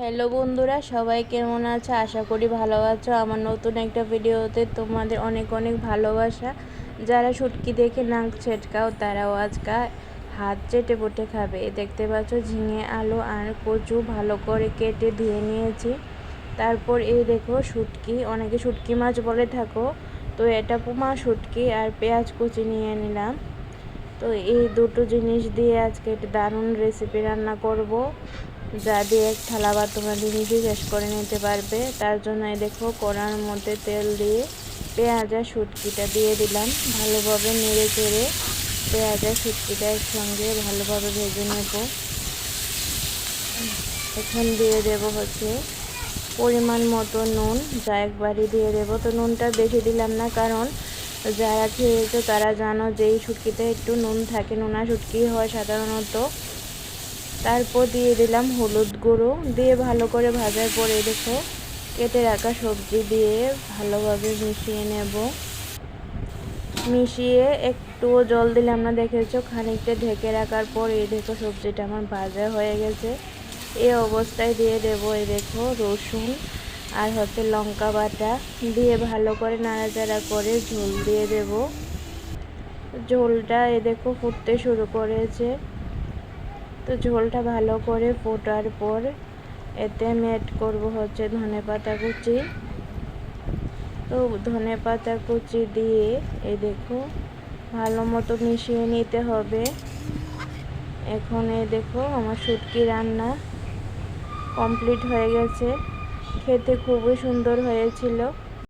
Hello বন্ধুরা, সবাই কেমন আছে? আশা করি ভালো আছো। আমার নতুন একটা ভিডিওতে তোমাদের অনেক অনেক ভালোবাসা। যারা শুটকি দেখে নাক ছেটকাও তারাও আজকে হাত চেটে পুটে খাবে। দেখতে পাচ্ছ ঝিঙে, আলু আর কচু ভালো করে কেটে ধুয়ে নিয়েছি। তারপর এই দেখো শুটকি, অনেকে শুটকি মাছ বলে থাকো, তো এটা পোমা শুটকি আর পেঁয়াজ কুচি নিয়ে নিলাম। তো এই দুটো জিনিস দিয়ে আজকে একটা দারুণ রেসিপি রান্না করব, যা দিয়ে এক থালা ভাত তোমরা জিনিসই শেষ করে নিতে পারবে। তার জন্য দেখো কড়ার মধ্যে তেল দিয়ে পেঁয়াজ আর শুটকিটা দিয়ে দিলাম। ভালোভাবে নেড়ে চেড়ে পেঁয়াজ আর শুটকিটা একসঙ্গে ভালোভাবে ভেজে নেব। এখন দিয়ে দেব হচ্ছে পরিমাণ মতো নুন, যা একবারই দিয়ে দেবো। তো নুনটা বেশি দিলাম না, কারণ যারা খেয়েছো তারা জানো যে এই শুটকিতে একটু নুন থাকে, নোনা শুটকি হয় সাধারণত। তারপর দিয়ে দিলাম হলুদ গুঁড়ো, দিয়ে ভালো করে ভাজার পরে দেখো কেটে রাখা সবজি দিয়ে ভালোভাবে মিশিয়ে নেব। মিশিয়ে একটুও জল দিলাম না, দেখেছো। খানিকটা ঢেকে রাখার পর এই দেখো সবজিটা আমার ভাজা হয়ে গেছে। এই অবস্থায় দিয়ে দেব এই দেখো রসুন আর হচ্ছে লঙ্কা বাটা, দিয়ে ভালো করে নাড়াচাড়া করে ঝোল দিয়ে দেব। ঝোলটা এই দেখো ফুটতে শুরু করেছে। তো ঝোলটা ভালো করে ফোটার পর এতে আমি অ্যাড করব হচ্ছে ধনেপাতা কুচি। তো ধনেপাতা কুচি দিয়ে এই দেখো ভালো মতো মিশিয়ে নিতে হবে। এখন এই দেখো আমার শুটকি রান্না কমপ্লিট হয়ে গেছে। খেতে খুবই সুন্দর হয়েছিল।